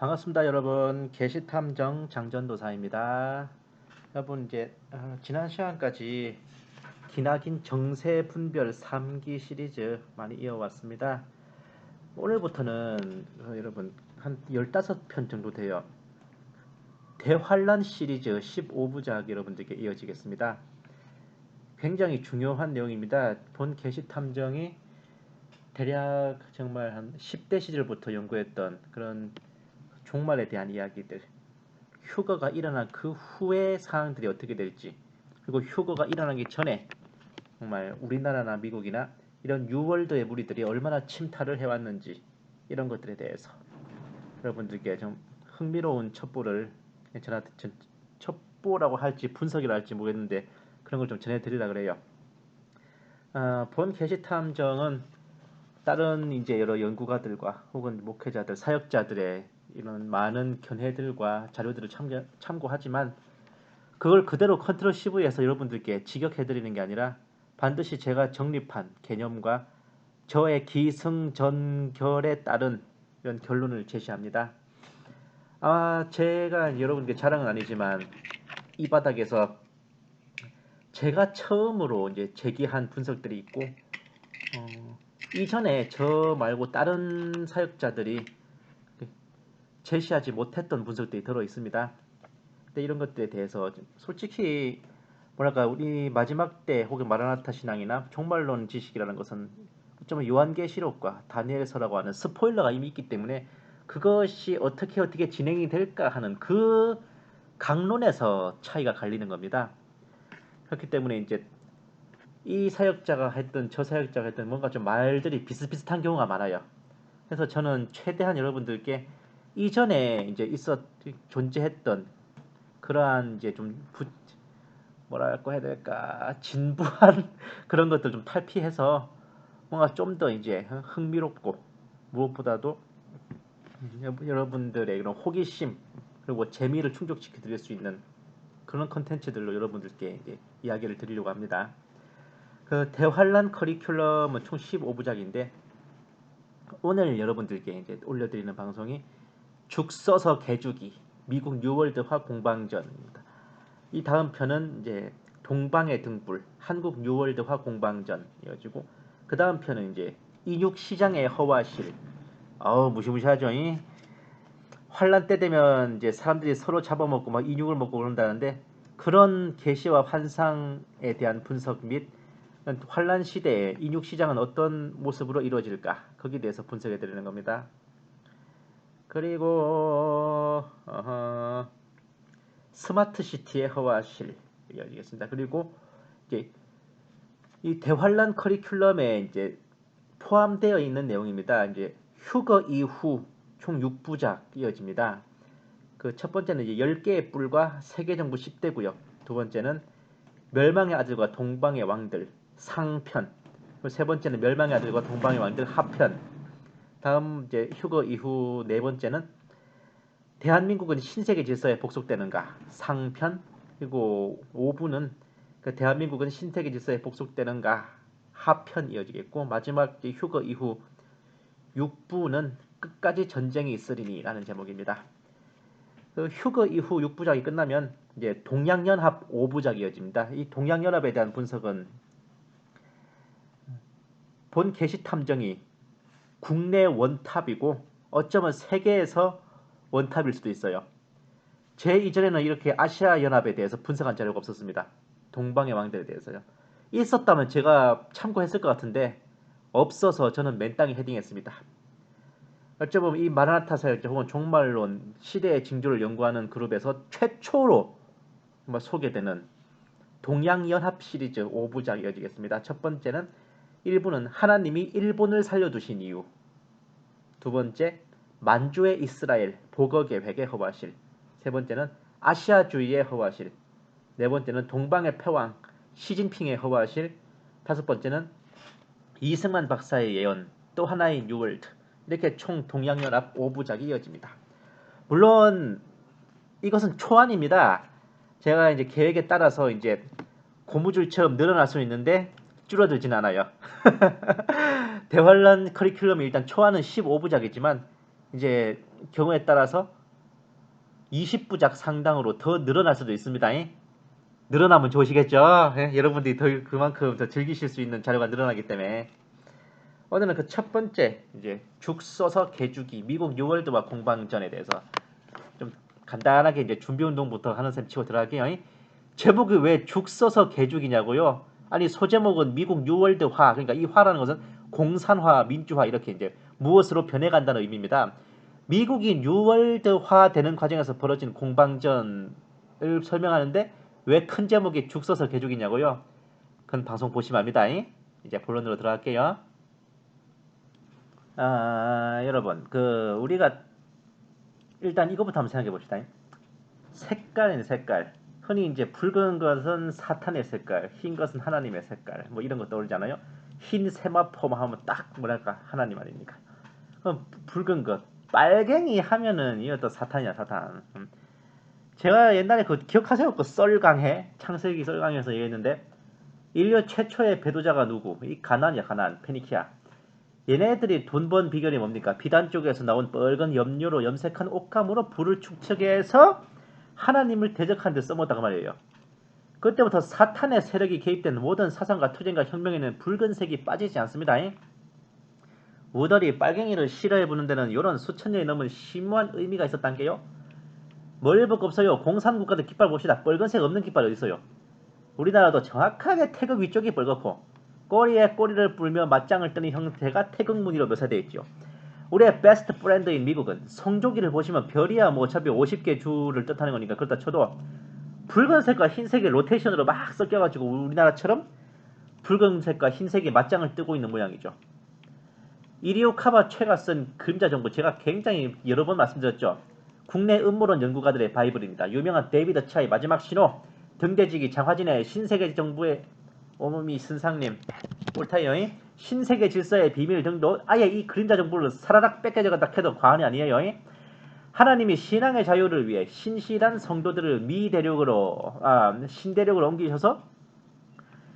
반갑습니다, 여러분. 게시탐정 장전도사입니다. 여러분, 지난 시간까지 기나긴 정세 분별 3기 시리즈 많이 이어왔습니다. 오늘부터는 여러분 한 15편 정도 돼요. 대환란 시리즈 15부작 여러분들께 이어지겠습니다. 굉장히 중요한 내용입니다. 본 게시탐정이 대략 정말 한 10대 시절부터 연구했던 그런 종말에 대한 이야기들, 휴거가 일어난 그 후의 상황들이 어떻게 될지, 그리고 휴거가 일어나기 전에 정말 우리나라나 미국이나 이런 뉴월드의 무리들이 얼마나 침탈을 해왔는지, 이런 것들에 대해서 여러분들께 좀 흥미로운 첩보라고 할지 분석이라 할지 모르겠는데 그런 걸 좀 전해드리려 그래요. 본 게시탐정은 다른 이제 여러 연구가들과 혹은 목회자들, 사역자들의 이런 많은 견해들과 자료들을 참고하지만 그걸 그대로 컨트롤 CV에서 여러분들께 직역해드리는 게 아니라 반드시 제가 정립한 개념과 저의 기승전결에 따른 이런 결론을 제시합니다. 제가 여러분께 자랑은 아니지만 이 바닥에서 제가 처음으로 이제 제기한 분석들이 있고 이전에 저 말고 다른 사역자들이 제시하지 못했던 분석들이 들어 있습니다. 근데 이런 것들에 대해서 솔직히 뭐랄까 우리 마지막 때 혹은 마라나타 신앙이나 종말론 지식이라는 것은 어쩌면 요한계시록과 다니엘서라고 하는 스포일러가 이미 있기 때문에 그것이 어떻게 진행이 될까 하는 그 강론에서 차이가 갈리는 겁니다. 그렇기 때문에 이제 이 사역자가 했던 저 사역자가 했던 뭔가 좀 말들이 비슷비슷한 경우가 많아요. 그래서 저는 최대한 여러분들께 이전에 이제 존재했던 그러한 이제 뭐랄까 해야 될까 진부한 그런 것들 좀 탈피해서 뭔가 좀 더 이제 흥미롭고 무엇보다도 여러분들의 그런 호기심 그리고 재미를 충족시켜 드릴 수 있는 그런 컨텐츠들로 여러분들께 이제 이야기를 드리려고 합니다. 그 대환란 커리큘럼은 총 15부작인데 오늘 여러분들께 이제 올려드리는 방송이 죽 써서 개주기 미국 뉴월드화 공방전입니다. 이 다음 편은 이제 동방의 등불 한국 뉴월드화 공방전 이어지고 그 다음 편은 이제 인육 시장의 허와실. 무시무시하죠. 환란 때 되면 이제 사람들이 서로 잡아먹고 막 인육을 먹고 그런다는데 그런 계시와 환상에 대한 분석 및 환란 시대에 인육 시장은 어떤 모습으로 이루어질까 거기에 대해서 분석해 드리는 겁니다. 그리고 스마트 시티의 허와실 이어지겠습니다. 그리고 이제 이 대환란 커리큘럼에 이제 포함되어 있는 내용입니다. 이제 휴거 이후 총 6부작 이어집니다. 그 첫 번째는 이제 10개의 뿔과 세계정부 10대 구역, 두 번째는 멸망의 아들과 동방의 왕들 상편, 세 번째는 멸망의 아들과 동방의 왕들 하편, 다음 이제 휴거 이후 네 번째는 대한민국은 신세계 질서에 복속되는가 상편, 그리고 5부는 그 대한민국은 신세계 질서에 복속되는가 하편 이어지겠고 마지막 휴거 이후 6부는 끝까지 전쟁이 있으리니 라는 제목입니다. 그 휴거 이후 6부작이 끝나면 이제 동양연합 5부작이 이어집니다. 이 동양연합에 대한 분석은 본 게시탐정이 국내 원탑이고 어쩌면 세계에서 원탑일 수도 있어요. 제 이전에는 이렇게 아시아 연합에 대해서 분석한 자료가 없었습니다. 동방의 왕들에 대해서요. 있었다면 제가 참고했을 것 같은데 없어서 저는 맨땅에 헤딩했습니다. 어쩌면 이 마라나타 사역자 혹은 종말론 시대의 징조를 연구하는 그룹에서 최초로 소개되는 동양연합 시리즈 5부작이 이어지겠습니다. 첫 번째는 1부는 하나님이 일본을 살려두신 이유, 두 번째 만주의 이스라엘 복어계획의 허와실, 세 번째는 아시아주의의 허와실, 네 번째는 동방의 패왕 시진핑의 허와실, 다섯 번째는 이승만 박사의 예언 또 하나의 뉴월드. 이렇게 총 동양연합 5부작이 이어집니다. 물론 이것은 초안입니다. 제가 이제 계획에 따라서 이제 고무줄처럼 늘어날 수 있는데 줄어들진 않아요. 대환란 커리큘럼이 일단 초안은 15부작이지만 이제 경우에 따라서 20부작 상당으로 더 늘어날 수도 있습니다. 늘어나면 좋으시겠죠? 예? 여러분들이 그만큼 더 즐기실 수 있는 자료가 늘어나기 때문에 오늘은 그 첫 번째 이제 죽 써서 개주기 미국 뉴월드와 공방전에 대해서 좀 간단하게 이제 준비 운동부터 하는 셈 치고 들어갈게요. 제목이 왜 죽 써서 개죽이냐고요? 아니 소제목은 미국 뉴월드화, 그러니까 이 화라는 것은 공산화, 민주화 이렇게 이제 무엇으로 변해간다는 의미입니다. 미국이 뉴월드화 되는 과정에서 벌어진 공방전을 설명하는데 왜 큰 제목이 죽 써서 개죽이냐고요? 그건 방송 보시면 압니다. 이제 본론으로 들어갈게요. 여러분 우리가 일단 이거부터 한번 생각해 봅시다. 색깔이네, 색깔. 흔히 이제 붉은 것은 사탄의 색깔, 흰 것은 하나님의 색깔, 뭐 이런 거 떠오르잖아요. 흰 세마포만 하면 딱 뭐랄까 하나님 아닙니까? 그럼 붉은 것, 빨갱이 하면은 이것도 사탄이야, 사탄. 제가 옛날에 그 기억하세요? 그 썰강해, 창세기 썰강에서 얘기했는데 인류 최초의 배도자가 누구? 이 가나안이야, 가나안, 페니키아. 얘네들이 돈 번 비결이 뭡니까? 비단 쪽에서 나온 빨간 염료로 염색한 옷감으로 불을 축적해서 하나님을 대적하는 데 써먹었다고 말이에요. 그때부터 사탄의 세력이 개입된 모든 사상과 투쟁과 혁명에는 붉은색이 빠지지 않습니다. 우덜이 빨갱이를 싫어해보는 데는 이런 수천 년이 넘은 심오한 의미가 있었단 게요. 뭘 볼 거 없어요. 공산국가들 깃발 봅시다. 빨간색 없는 깃발 어디 있어요? 우리나라도 정확하게 태극 위쪽이 빨갛고 꼬리에 꼬리를 불며 맞짱을 뜨는 형태가 태극무늬로 묘사되어 있죠. 우리의 베스트 브랜드인 미국은 성조기를 보시면 별이야 뭐 어차피 50개 주를 뜻하는 거니까 그렇다 쳐도 붉은색과 흰색의 로테이션으로 막 섞여가지고 우리나라처럼 붉은색과 흰색이 맞짱을 뜨고 있는 모양이죠. 이리오 카바최가 쓴 그림자 정보 제가 굉장히 여러 번 말씀드렸죠. 국내 음모론 연구가들의 바이블입니다. 유명한 데이비드 차이 마지막 신호 등대지기 장화진의 신세계 정부의 오모미 선상님 옳다요. 신세계 질서의 비밀 등도 아예 이 그림자 정보를 사라락 뺏겨져갔다 해도 과언이 아니에요. 하나님이 신앙의 자유를 위해 신실한 성도들을 신대륙으로 옮기셔서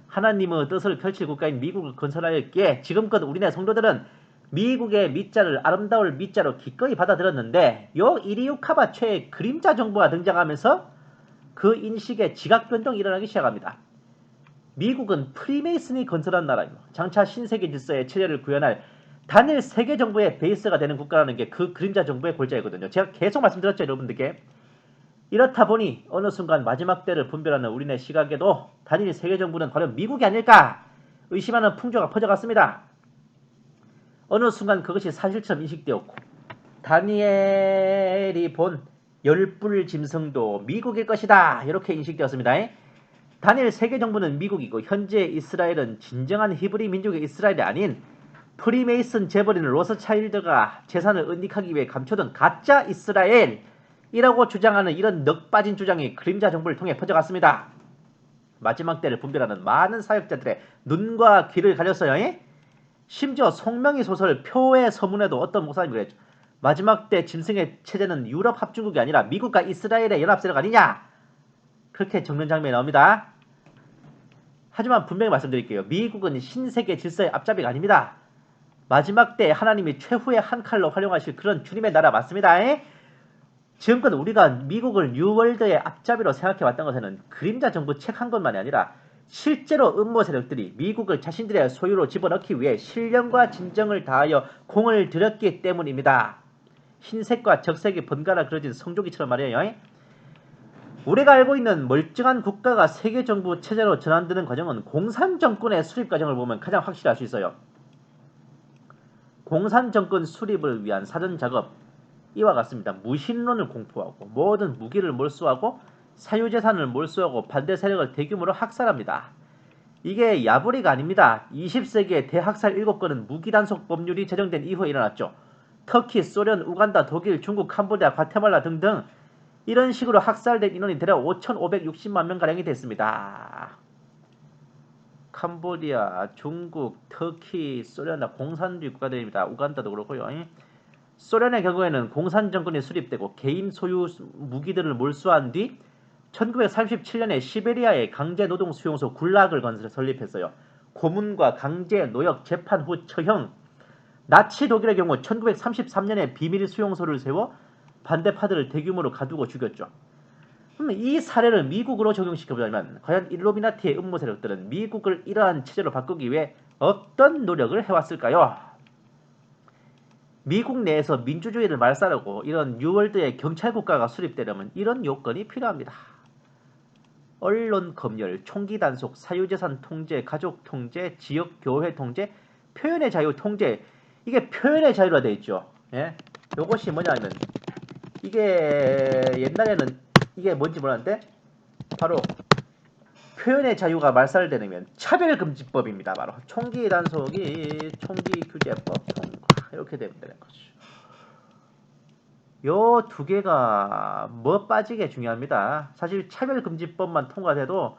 하나님의 뜻을 펼칠 국가인 미국을 건설하였기에 지금껏 우리네 성도들은 미국의 미자를 아름다울 미자로 기꺼이 받아들였는데 요 이리우카바최의 그림자 정보가 등장하면서 그 인식에 지각 변동이 일어나기 시작합니다. 미국은 프리메이슨이 건설한 나라이고 장차 신세계 질서의 체제를 구현할 단일 세계 정부의 베이스가 되는 국가라는 게 그 그림자 정부의 골자이거든요. 제가 계속 말씀드렸죠, 여러분들께. 이렇다 보니 어느 순간 마지막 때를 분별하는 우리네 시각에도 단일 세계 정부는 과연 미국이 아닐까 의심하는 풍조가 퍼져갔습니다. 어느 순간 그것이 사실처럼 인식되었고 다니엘이 본 열불 짐승도 미국일 것이다 이렇게 인식되었습니다. 단일 세계정부는 미국이고 현재 이스라엘은 진정한 히브리 민족의 이스라엘이 아닌 프리메이슨 재벌인 로스차일드가 재산을 은닉하기 위해 감춰둔 가짜 이스라엘이라고 주장하는 이런 넋 빠진 주장이 그림자 정부를 통해 퍼져갔습니다. 마지막 때를 분별하는 많은 사역자들의 눈과 귀를 가렸어요. 심지어 송명희 소설 표의 서문에도 어떤 목사님이 그랬죠. 마지막 때 짐승의 체제는 유럽 합중국이 아니라 미국과 이스라엘의 연합세력 아니냐 그렇게 적는 장면이 나옵니다. 하지만 분명히 말씀드릴게요. 미국은 신세계 질서의 앞잡이가 아닙니다. 마지막 때 하나님이 최후의 한 칼로 활용하실 그런 주님의 나라 맞습니다. 지금껏 우리가 미국을 뉴월드의 앞잡이로 생각해왔던 것에는 그림자 정부 책 한 권만이 아니라 실제로 음모 세력들이 미국을 자신들의 소유로 집어넣기 위해 신령과 진정을 다하여 공을 들였기 때문입니다. 흰색과 적색이 번갈아 그려진 성조기처럼 말이에요. 우리가 알고 있는 멀쩡한 국가가 세계정부 체제로 전환되는 과정은 공산정권의 수립 과정을 보면 가장 확실히 알 수 있어요. 공산정권 수립을 위한 사전작업 이와 같습니다. 무신론을 공포하고 모든 무기를 몰수하고 사유재산을 몰수하고 반대 세력을 대규모로 학살합니다. 이게 야부리가 아닙니다. 20세기에 대학살 7건은 무기단속 법률이 제정된 이후에 일어났죠. 터키, 소련, 우간다, 독일, 중국, 캄보디아, 과테말라 등등 이런 식으로 학살된 인원이 대략 5,560만 명가량이 됐습니다. 캄보디아, 중국, 터키, 소련, 공산주의 국가들입니다. 우간다도 그렇고요. 소련의 경우에는 공산정권이 수립되고 개인 소유 무기들을 몰수한 뒤 1937년에 시베리아의 강제노동 수용소 굴락을 설립했어요. 고문과 강제 노역, 재판 후 처형, 나치 독일의 경우 1933년에 비밀 수용소를 세워 반대파들을 대규모로 가두고 죽였죠. 그럼 이 사례를 미국으로 적용시켜보자면 과연 일루미나티의 음모 세력들은 미국을 이러한 체제로 바꾸기 위해 어떤 노력을 해왔을까요? 미국 내에서 민주주의를 말살하고 이런 뉴월드의 경찰국가가 수립되려면 이런 요건이 필요합니다. 언론 검열, 총기 단속, 사유재산 통제, 가족 통제, 지역 교회 통제, 표현의 자유 통제. 이게 표현의 자유라 되어 있죠. 예? 요것이 뭐냐면 이게 옛날에는 이게 뭔지 몰랐는데 바로 표현의 자유가 말살되면 차별금지법입니다. 바로 총기 단속이 총기 규제법 통과 이렇게 되면 되는 거죠. 요 두 개가 뭐 빠지게 중요합니다. 사실 차별금지법만 통과돼도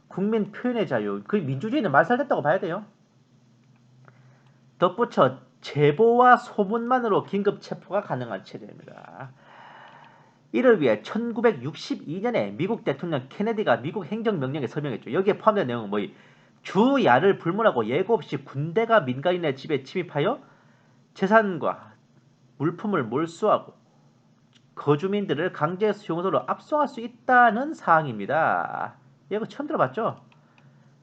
국민 표현의 자유, 그 민주주의는 말살됐다고 봐야 돼요. 덧붙여 제보와 소문만으로 긴급 체포가 가능한 체제입니다. 이를 위해 1962년에 미국 대통령 케네디가 미국 행정명령에 서명했죠. 여기에 포함된 내용은 뭐이? 주야를 불문하고 예고 없이 군대가 민간인의 집에 침입하여 재산과 물품을 몰수하고 거주민들을 강제 수용소로 압송할 수 있다는 사항입니다. 이거 처음 들어봤죠?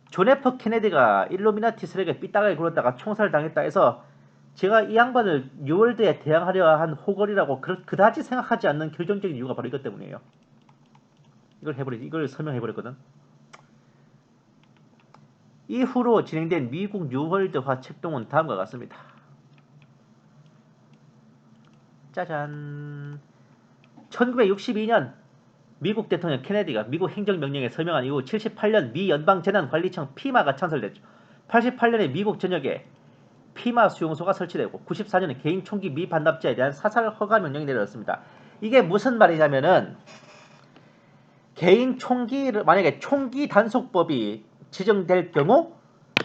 존 F 케네디가 일루미나티 세력에 삐딱하게 굴렀다가 총살당했다 해서 제가 이 양반을 뉴월드에 대항하려 한 호걸이라고 그다지 생각하지 않는 결정적인 이유가 바로 이것 때문이에요. 이걸 설명해버렸거든. 이후로 진행된 미국 뉴월드화 책동은 다음과 같습니다. 짜잔. 1962년 미국 대통령 케네디가 미국 행정명령에 서명한 이후 78년 미 연방재난관리청 피마가 창설됐죠. 88년에 미국 전역에 피마 수용소가 설치되고 94년에 개인 총기 미반납자에 대한 사살 허가 명령이 내려졌습니다. 이게 무슨 말이냐면은 개인 총기를 만약에 총기 단속법이 지정될 경우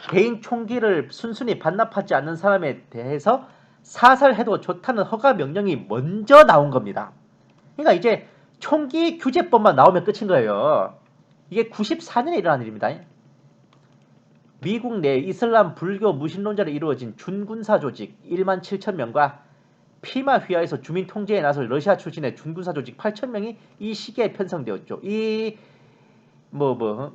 개인 총기를 순순히 반납하지 않는 사람에 대해서 사살해도 좋다는 허가 명령이 먼저 나온 겁니다. 그러니까 이제 총기 규제법만 나오면 끝인 거예요. 이게 94년에 일어난 일입니다. 미국 내 이슬람 불교 무신론자로 이루어진 준군사 조직 1만 7천 명과 피마 휘하에서 주민 통제에 나설 러시아 출신의 준군사 조직 8천 명이 이 시기에 편성되었죠.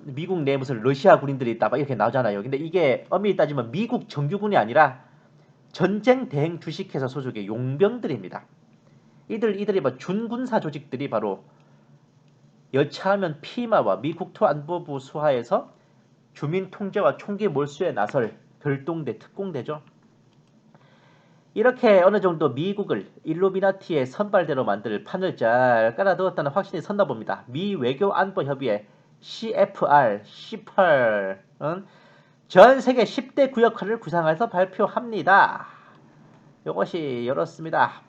미국 내에 무슨 러시아 군인들이 있다 막 이렇게 나오잖아요. 근데 이게 엄밀히 따지면 미국 정규군이 아니라 전쟁 대행 주식회사 소속의 용병들입니다. 이들이 준군사 조직들이 바로 여차하면 피마와 미 국토안보부 수하에서 주민 통제와 총기 몰수에 나설 별동대 특공대죠. 이렇게 어느 정도 미국을 일루미나티의 선발대로 만들 판을 잘 깔아두었다는 확신이 섰나 봅니다. 미 외교안보협의회 CFR 전 세계 10대 구역화를 구상해서 발표합니다. 이것이 이렇습니다.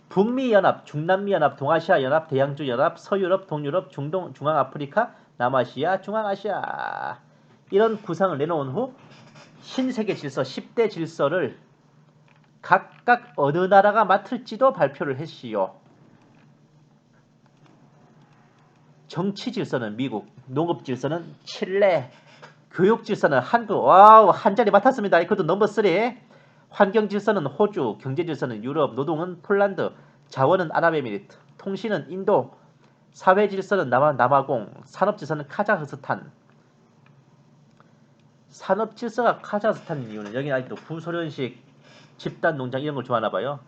북미연합, 중남미연합, 동아시아연합, 대양주연합, 서유럽, 동유럽, 중동, 중앙아프리카, 남아시아, 중앙아시아 이런 구상을 내놓은 후 신세계 질서 10대 질서를 각각 어느 나라가 맡을지도 발표를 했시요. 정치 질서는 미국, 농업 질서는 칠레, 교육 질서는 한국, 와우 한 자리 맡았습니다. 그것도 넘버 3. 환경 질서는 호주, 경제 질서는 유럽, 노동은 폴란드, 자원은 아랍에미리트, 통신은 인도, 사회 질서는 남아공, 산업 질서는 카자흐스탄. 산업 질서가 카자흐스탄인 이유는 여기는 아직도 구소련식 집단 농장 이런 걸 좋아하나 봐요.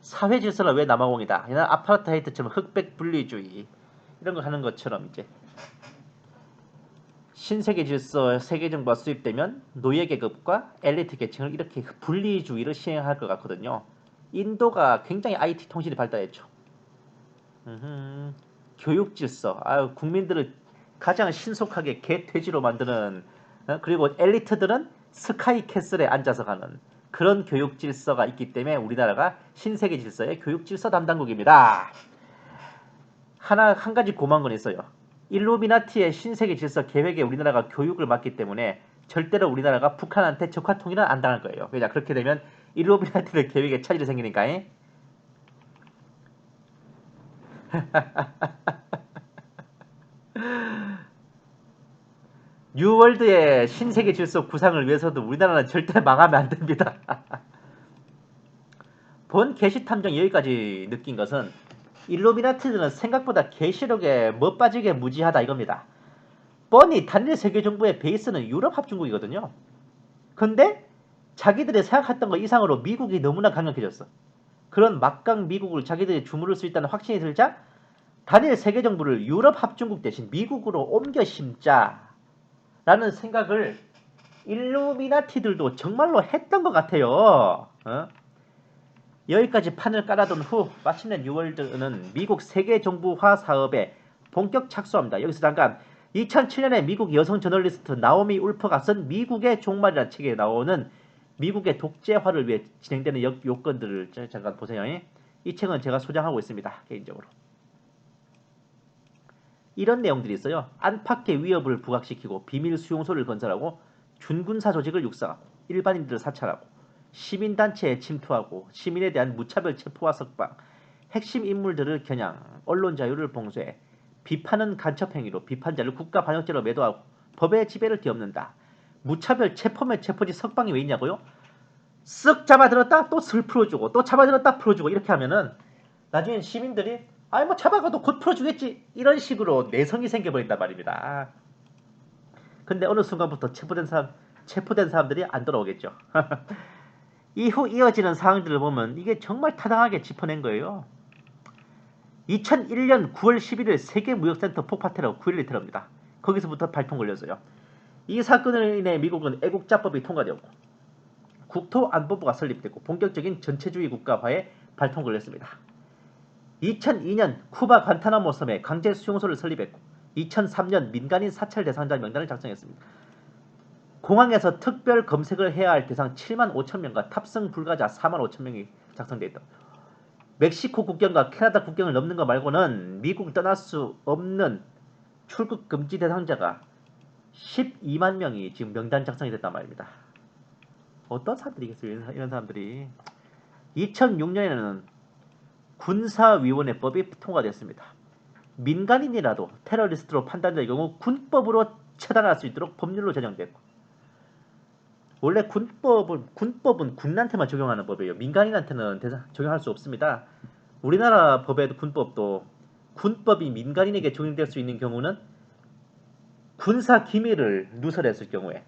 사회 질서는 왜 남아공이다? 이는 아파르타이드처럼 흑백 분리주의 이런 거 하는 것처럼 이제 신세계 질서 세계 정부가 수립되면 노예 계급과 엘리트 계층을 이렇게 분리주의를 시행할 것 같거든요. 인도가 굉장히 IT 통신이 발달했죠. 교육 질서, 국민들을 가장 신속하게 개돼지로 만드는 그리고 엘리트들은 스카이 캐슬에 앉아서 가는 그런 교육 질서가 있기 때문에 우리나라가 신세계 질서의 교육 질서 담당국입니다. 한 가지 고마운 건 있어요. 일루미나티의 신세계 질서 계획에 우리나라가 교육을 맡기 때문에 절대로 우리나라가 북한한테 적화 통일은 안 당할 거예요. 왜냐 그렇게 되면 일루미나티의 계획에 차질이 생기니까. 뉴월드의 신세계 질서 구상을 위해서도 우리나라는 절대 망하면 안 됩니다. 본 게시 탐정 여기까지 느낀 것은 일루미나티들은 생각보다 게시력에 멋빠지게 무지하다 이겁니다. 뻔히 단일 세계 정부의 베이스는 유럽 합중국이거든요. 근데 자기들이 생각했던 것 이상으로 미국이 너무나 강력해졌어. 그런 막강 미국을 자기들이 주무를 수 있다는 확신이 들자 단일 세계 정부를 유럽 합중국 대신 미국으로 옮겨 심자라는 생각을 일루미나티들도 정말로 했던 것 같아요. 여기까지 판을 깔아둔 후 마침내 뉴월드는 미국 세계 정부화 사업에 본격 착수합니다. 여기서 잠깐 2007년에 미국 여성 저널리스트 나오미 울프가 쓴 미국의 종말이라는 책에 나오는 미국의 독재화를 위해 진행되는 요건들을 잠깐 보세요. 이 책은 제가 소장하고 있습니다. 개인적으로. 이런 내용들이 있어요. 안팎의 위협을 부각시키고 비밀 수용소를 건설하고 준군사 조직을 육성하고 일반인들을 사찰하고 시민단체에 침투하고 시민에 대한 무차별 체포와 석방, 핵심 인물들을 겨냥, 언론 자유를 봉쇄해 비판은 간첩행위로 비판자를 국가 반역죄로 매도하고 법의 지배를 뒤엎는다. 무차별 체포면 체포지 석방이 왜 있냐고요? 쓱 잡아들었다 또 슬 풀어주고 또 잡아들었다 풀어주고 이렇게 하면은 나중엔 시민들이 아이 뭐 잡아가도 곧 풀어주겠지 이런 식으로 내성이 생겨버린단 말입니다. 근데 어느 순간부터 체포된 사람들이 안 돌아오겠죠. 이후 이어지는 상황들을 보면 이게 정말 타당하게 짚어낸 거예요. 2001년 9월 11일 세계무역센터 폭파 테러 9.11 테러입니다. 거기서부터 발통 걸렸어요. 이 사건으로 인해 미국은 애국자법이 통과되었고 국토안보부가 설립됐고 본격적인 전체주의 국가화에 발통 걸렸습니다. 2002년 쿠바 관타나모 섬에 강제 수용소를 설립했고 2003년 민간인 사찰 대상자 명단을 작성했습니다. 공항에서 특별 검색을 해야 할 대상 7만 5천 명과 탑승 불가자 4만 5천 명이 작성되어 있다. 멕시코 국경과 캐나다 국경을 넘는 거 말고는 미국 떠날 수 없는 출국 금지 대상자가 12만 명이 지금 명단 작성이 됐단 말입니다. 어떤 사람들이겠어요? 이런 사람들이. 2006년에는 군사위원회법이 통과됐습니다. 민간인이라도 테러리스트로 판단될 경우 군법으로 처단할 수 있도록 법률로 제정됐고 원래 군법은 군인한테만 적용하는 법이에요. 민간인한테는 적용할 수 없습니다. 우리나라 법에도 군법이 민간인에게 적용될 수 있는 경우는 군사 기밀을 누설했을 경우에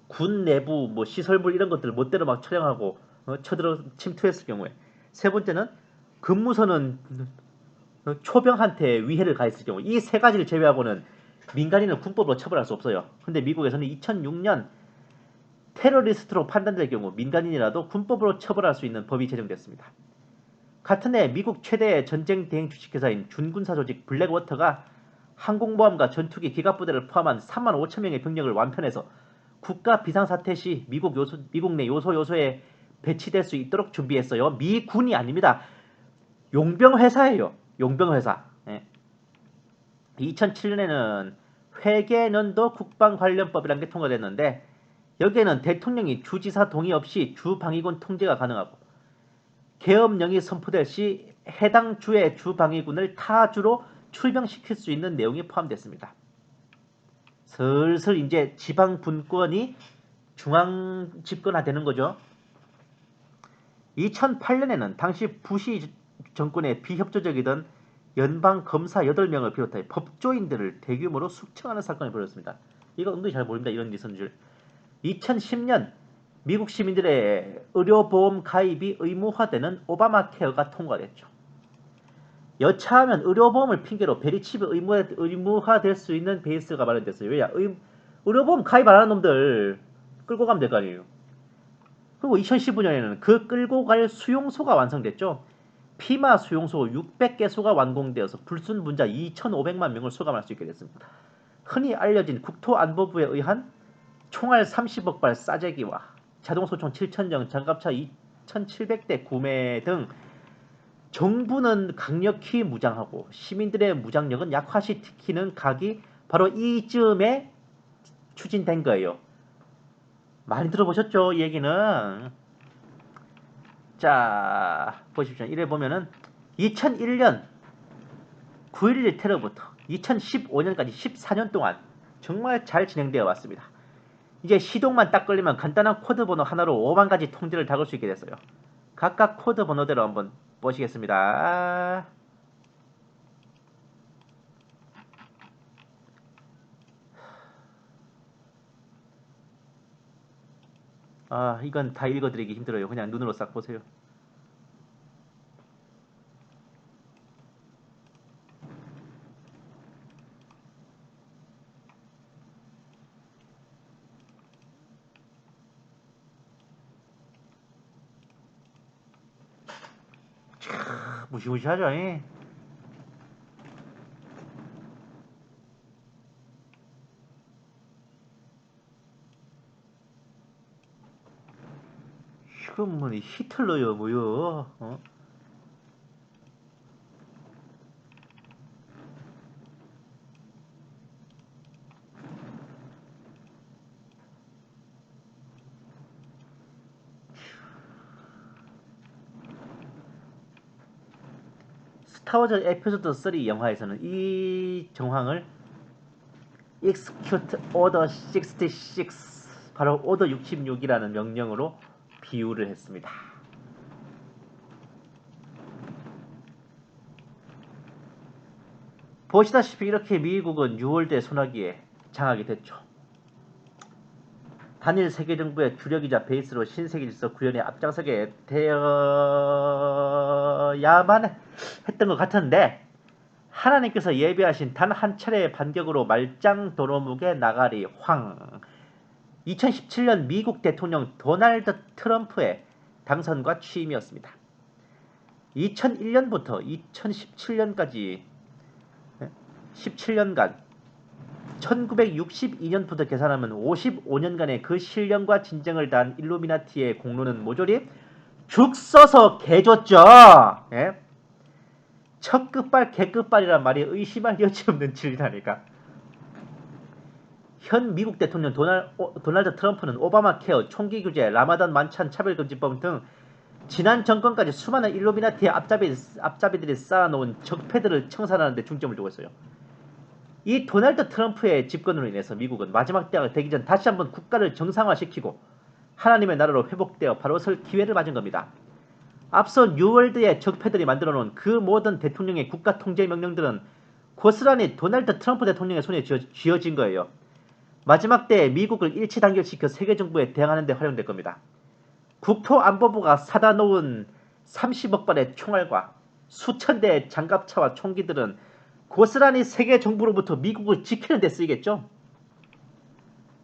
군 내부 뭐 시설물 이런 것들을 멋대로 막 촬영하고 쳐들어 침투했을 경우에 세 번째는 근무선은 초병한테 위해를 가했을 경우 이 세 가지를 제외하고는 민간인은 군법으로 처벌할 수 없어요. 근데 미국에서는 2006년 테러리스트로 판단될 경우 민간인이라도 군법으로 처벌할 수 있는 법이 제정됐습니다. 같은 해 미국 최대의 전쟁 대행 주식회사인 준군사 조직 블랙워터가 항공모함과 전투기 기갑부대를 포함한 3만 5천 명의 병력을 완편해서 국가 비상사태 시 미국 내 요소에 배치될 수 있도록 준비했어요. 미군이 아닙니다. 용병회사예요. 용병회사. 2007년에는 회계연도 국방관련법이라는 게 통과됐는데 여기에는 대통령이 주지사 동의 없이 주방위군 통제가 가능하고 계엄령이 선포될 시 해당 주의 주방위군을 타 주로 출병시킬 수 있는 내용이 포함됐습니다. 슬슬 이제 지방 분권이 중앙 집권화되는 거죠. 2008년에는 당시 부시 정권의 비협조적이던 연방 검사 8명을 비롯해 법조인들을 대규모로 숙청하는 사건이 벌어졌습니다. 이거 은근히 잘 모릅니다. 이런 일이 있었는 줄. 2010년 미국 시민들의 의료보험 가입이 의무화되는 오바마 케어가 통과됐죠. 여차하면 의료보험을 핑계로 베리칩이 의무화될 수 있는 베이스가 마련됐어요. 왜냐? 의료보험 가입 안 하는 놈들 끌고 가면 될 거 아니에요. 그리고 2015년에는 그 끌고 갈 수용소가 완성됐죠. 피마 수용소 600개소가 완공되어서 불순분자 2,500만 명을 수감할 수 있게 됐습니다. 흔히 알려진 국토안보부에 의한 총알 30억 발 싸제기와 자동소총 7,000정, 장갑차 2,700대 구매 등 정부는 강력히 무장하고 시민들의 무장력은 약화시키는 각이 바로 이쯤에 추진된 거예요. 많이 들어보셨죠? 이 얘기는. 자, 보십시오. 이래 보면은 2001년 9.11 테러부터 2015년까지 14년 동안 정말 잘 진행되어 왔습니다. 이제 시동만 딱 걸리면 간단한 코드 번호 하나로 5만 가지 통제를 다룰 수 있게 됐어요. 각각 코드 번호대로 한번 보시겠습니다. 아, 이건 다 읽어드리기 힘들어요. 그냥 눈으로 싹 보세요. 무시무시하죠. 예? 이건 뭐 히틀러요 뭐요. 어? 스타워즈 에피소드 3 영화에서는 이 정황을 Execute Order 66, 바로 오더 66이라는 명령으로 비유를 했습니다. 보시다시피 이렇게 미국은 6월대 소나기에 장악이 됐죠. 단일 세계정부의 주력이자 베이스로 신세계 질서 구현에 앞장서게 되어야만 했던 것 같은데, 하나님께서 예비하신 단 한 차례의 반격으로 말짱 도로묵의 나가리 황. 2017년 미국 대통령 도널드 트럼프의 당선과 취임이었습니다. 2001년부터 2017년까지 17년간 1962년부터 계산하면 55년간의 그 신령과 진정을 다한 일루미나티의 공로는 모조리 죽 써서 개줬죠. 예? 첫 끝발 개끝발이란 말이 의심할 여지 없는 진리라니까. 현 미국 대통령 도널드 트럼프는 오바마 케어, 총기 규제, 라마단 만찬 차별금지법 등 지난 정권까지 수많은 일루미나티의 앞잡이들이 쌓아놓은 적폐들을 청산하는 데 중점을 두고 있어요. 이 도널드 트럼프의 집권으로 인해서 미국은 마지막 때가 되기 전 다시 한번 국가를 정상화시키고 하나님의 나라로 회복되어 바로 설 기회를 맞은 겁니다. 앞서 뉴월드의 적폐들이 만들어놓은 그 모든 대통령의 국가 통제 명령들은 고스란히 도널드 트럼프 대통령의 손에 쥐어진 거예요. 마지막 때에 미국을 일치 단결시켜 세계정부에 대항하는 데 활용될 겁니다. 국토안보부가 사다 놓은 30억 발의 총알과 수천 대의 장갑차와 총기들은 고스란히 세계정부로부터 미국을 지키는 데 쓰이겠죠.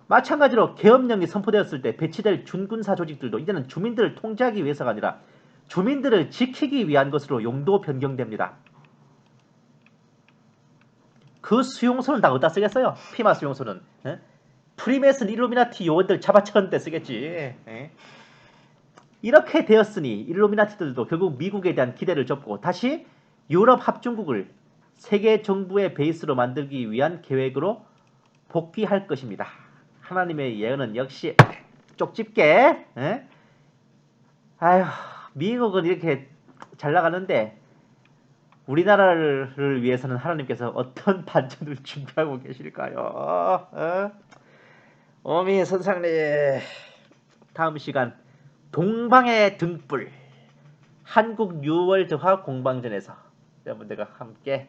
마찬가지로 계엄령이 선포되었을 때 배치될 준군사 조직들도 이제는 주민들을 통제하기 위해서가 아니라 주민들을 지키기 위한 것으로 용도 변경됩니다. 그 수용소는 다 어디다 쓰겠어요? 피마 수용소는. 프리메슨 일루미나티 요원들 잡아채는 데 쓰겠지. 이렇게 되었으니 일루미나티들도 결국 미국에 대한 기대를 접고 다시 유럽 합중국을 세계 정부의 베이스로 만들기 위한 계획으로 복귀할 것입니다. 하나님의 예언은 역시 쪽집게. 아휴, 미국은 이렇게 잘 나가는데 우리나라를 위해서는 하나님께서 어떤 반전을 준비하고 계실까요? 어미 선생님, 다음 시간 동방의 등불 한국 뉴월드화 공방전에서 여러분들과 함께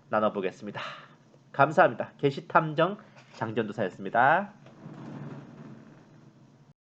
나눠보겠습니다. 감사합니다. 계시탐정 장전도사였습니다.